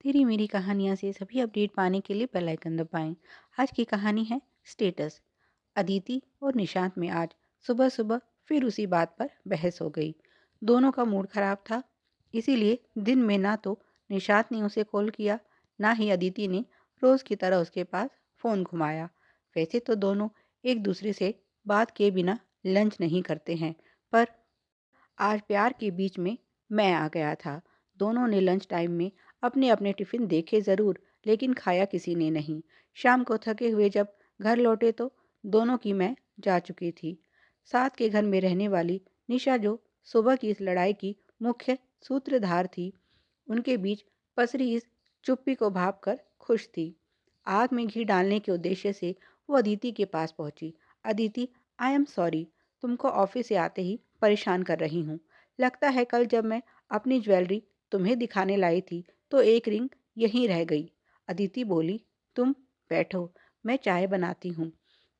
तेरी मेरी कहानियाँ से सभी अपडेट पाने के लिए बेल आइकन दबाएं। आज की कहानी है स्टेटस। अदिति और निशांत में आज सुबह सुबह फिर उसी बात पर बहस हो गई। दोनों का मूड खराब था, इसीलिए दिन में ना तो निशांत ने उसे कॉल किया, ना ही अदिति ने रोज की तरह उसके पास फोन घुमाया। वैसे तो दोनों एक दूसरे से बात किए बिना लंच नहीं करते हैं, पर आज प्यार के बीच में मैं आ गया था। दोनों ने लंच टाइम में अपने अपने टिफिन देखे ज़रूर, लेकिन खाया किसी ने नहीं। शाम को थके हुए जब घर लौटे तो दोनों की मैं जा चुकी थी। साथ के घर में रहने वाली निशा, जो सुबह की इस लड़ाई की मुख्य सूत्रधार थी, उनके बीच पसरी इस चुप्पी को भाप कर खुश थी। आग में घी डालने के उद्देश्य से वो अदिति के पास पहुंची। अदिति, आई एम सॉरी, तुमको ऑफिस से आते ही परेशान कर रही हूँ। लगता है कल जब मैं अपनी ज्वेलरी तुम्हें दिखाने लाई थी तो एक रिंग यहीं रह गई। अदिति बोली, तुम बैठो, मैं चाय बनाती हूँ,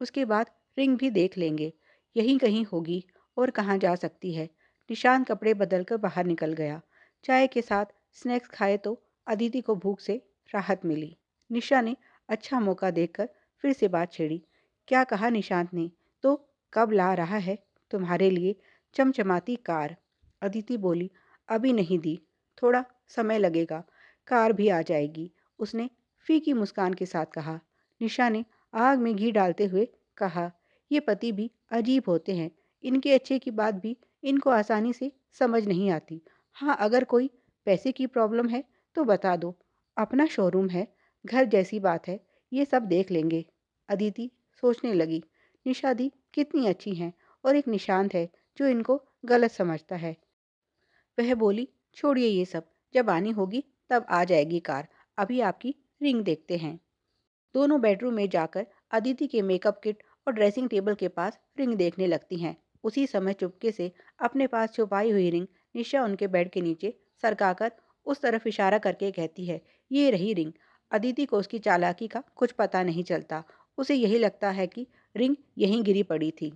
उसके बाद रिंग भी देख लेंगे। यहीं कहीं होगी, और कहाँ जा सकती है। निशांत कपड़े बदलकर बाहर निकल गया। चाय के साथ स्नैक्स खाए तो अदिति को भूख से राहत मिली। निशा ने अच्छा मौका देखकर फिर से बात छेड़ी। क्या कहा निशांत ने? तो कब ला रहा है तुम्हारे लिए चमचमाती कार? अदिति बोली, अभी नहीं दी, थोड़ा समय लगेगा, कार भी आ जाएगी, उसने फीकी मुस्कान के साथ कहा। निशा ने आग में घी डालते हुए कहा, ये पति भी अजीब होते हैं, इनके अच्छे की बात भी इनको आसानी से समझ नहीं आती। हाँ, अगर कोई पैसे की प्रॉब्लम है तो बता दो, अपना शोरूम है, घर जैसी बात है, ये सब देख लेंगे। अदिति सोचने लगी, निशा दी कितनी अच्छी हैं, और एक निशांत है जो इनको गलत समझता है। वह बोली, छोड़िए ये सब, जब आनी होगी तब आ जाएगी कार, अभी आपकी रिंग देखते हैं। दोनों बेडरूम में जाकर अदिति के मेकअप किट और ड्रेसिंग टेबल के पास रिंग देखने लगती हैं। उसी समय चुपके से अपने पास छुपाई हुई रिंग निशा उनके बेड के नीचे सरकाकर उस तरफ इशारा करके कहती है, ये रही रिंग। अदिति को उसकी चालाकी का कुछ पता नहीं चलता। उसे यही लगता है कि रिंग यहीं गिरी पड़ी थी।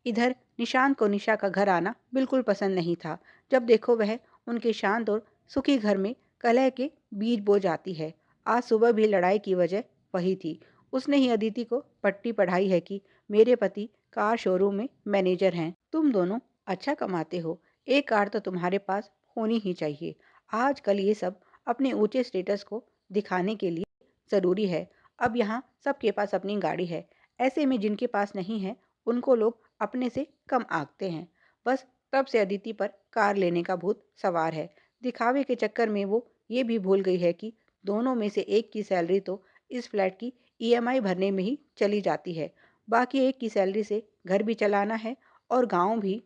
इधर निशांत को निशा का घर आना बिल्कुल पसंद नहीं था। जब देखो वह उनके शांत और सुखी घर में कलह के बीज बो जाती है। आज सुबह भी लड़ाई की वजह वही थी। उसने ही अदिति को पट्टी पढ़ाई है कि मेरे पति कार शोरूम में मैनेजर हैं, तुम दोनों अच्छा कमाते हो, एक कार तो तुम्हारे पास होनी ही चाहिए। आजकल ये सब अपने ऊंचे स्टेटस को दिखाने के लिए ज़रूरी है। अब यहाँ सबके पास अपनी गाड़ी है, ऐसे में जिनके पास नहीं है उनको लोग अपने से कम आंकते हैं। बस तब से अदिति पर कार लेने का भूत सवार है। दिखावे के चक्कर में वो ये भी भूल गई है कि दोनों में से एक की सैलरी तो इस फ्लैट की ईएमआई भरने में ही चली जाती है। बाकी एक की सैलरी से घर भी चलाना है और गांव भी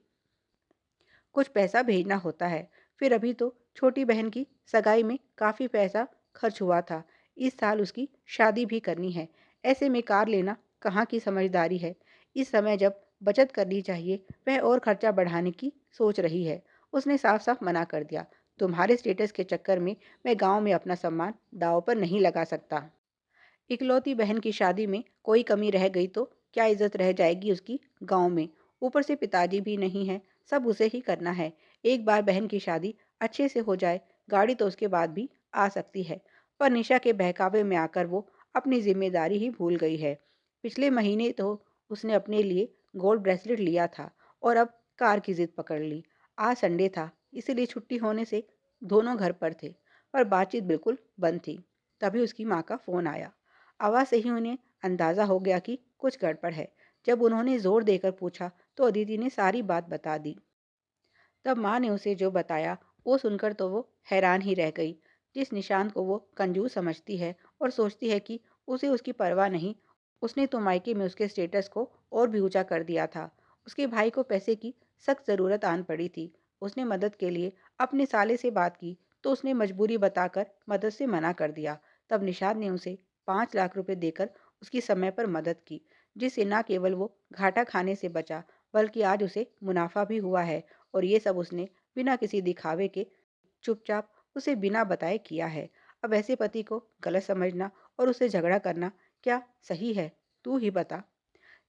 कुछ पैसा भेजना होता है। फिर अभी तो छोटी बहन की सगाई में काफ़ी पैसा खर्च हुआ था। इस साल उसकी शादी भी करनी है। ऐसे में कार लेना कहाँ की समझदारी है। इस समय जब बचत करनी चाहिए, वह और खर्चा बढ़ाने की सोच रही है। उसने साफ साफ मना कर दिया, तुम्हारे स्टेटस के चक्कर में मैं गांव में अपना सम्मान दांव पर नहीं लगा सकता। इकलौती बहन की शादी में कोई कमी रह गई तो क्या इज्जत रह जाएगी उसकी गांव में। ऊपर से पिताजी भी नहीं है, सब उसे ही करना है। एक बार बहन की शादी अच्छे से हो जाए, गाड़ी तो उसके बाद भी आ सकती है। पर निशा के बहकावे में आकर वो अपनी जिम्मेदारी ही भूल गई है। पिछले महीने तो उसने अपने लिए गोल्ड ब्रेसलेट लिया था, और अब कार की जिद पकड़ ली। आज संडे था, इसीलिए छुट्टी होने से दोनों घर पर थे, पर बातचीत बिल्कुल बंद थी। तभी उसकी माँ का फ़ोन आया। आवाज़ से ही उन्हें अंदाज़ा हो गया कि कुछ गड़बड़ है। जब उन्होंने ज़ोर देकर पूछा तो अदिति ने सारी बात बता दी। तब माँ ने उसे जो बताया वो सुनकर तो वो हैरान ही रह गई। जिस निशांत को वो कंजूस समझती है और सोचती है कि उसे उसकी परवाह नहीं, उसने तो मायके में उसके स्टेटस को और भी ऊंचा कर दिया था। उसके भाई को पैसे की सख्त ज़रूरत आन पड़ी थी। उसने मदद के लिए अपने साले से बात की तो उसने मजबूरी बताकर मदद से मना कर दिया। तब निशांत ने उसे 5 लाख रुपए देकर उसकी समय पर मदद की, जिससे न केवल वो घाटा खाने से बचा, बल्कि आज उसे मुनाफा भी हुआ है। और ये सब उसने बिना किसी दिखावे के चुपचाप उसे बिना बताए किया है। अब ऐसे पति को गलत समझना और उससे झगड़ा करना क्या सही है? तू ही बता।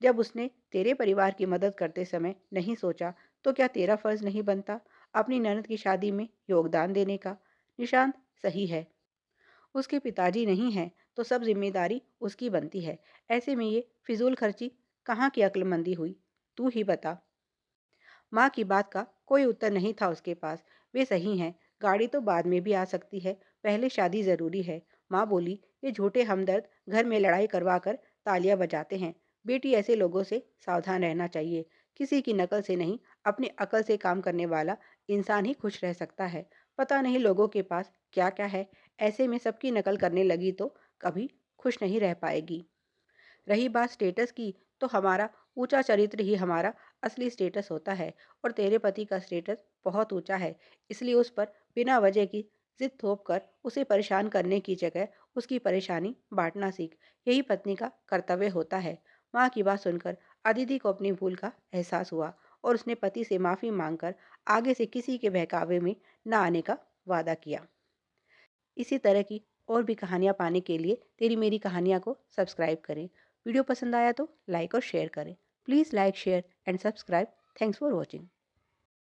जब उसने तेरे परिवार की मदद करते समय नहीं सोचा, तो क्या तेरा फर्ज नहीं बनता अपनी ननद की शादी में योगदान देने का? निशांत सही है, उसके पिताजी नहीं हैं तो सब जिम्मेदारी उसकी बनती है। ऐसे में ये फिजूल खर्ची कहाँ की अक्लमंदी हुई? तू ही बता। माँ की बात का कोई उत्तर नहीं था उसके पास। वे सही हैं, गाड़ी तो बाद में भी आ सकती है, पहले शादी ज़रूरी है। माँ बोली, ये झूठे हमदर्द घर में लड़ाई करवा कर तालियां बजाते हैं। बेटी ऐसे लोगों से सावधान रहना चाहिए। किसी की नकल से नहीं, अपनी अकल से काम करने वाला इंसान ही खुश रह सकता है। पता नहीं लोगों के पास क्या क्या है, ऐसे में सबकी नकल करने लगी तो कभी खुश नहीं रह पाएगी। रही बात स्टेटस की, तो हमारा ऊंचा चरित्र ही हमारा असली स्टेटस होता है। और तेरे पति का स्टेटस बहुत ऊंचा है, इसलिए उस पर बिना वजह की जिद थोप कर उसे परेशान करने की जगह उसकी परेशानी बांटना सीख। यही पत्नी का कर्तव्य होता है। माँ की बात सुनकर अदिति को अपनी भूल का एहसास हुआ और उसने पति से माफ़ी मांगकर आगे से किसी के बहकावे में न आने का वादा किया। इसी तरह की और भी कहानियाँ पाने के लिए तेरी मेरी कहानियाँ को सब्सक्राइब करें। वीडियो पसंद आया तो लाइक और शेयर करें। Please like share and subscribe. Thanks for watching.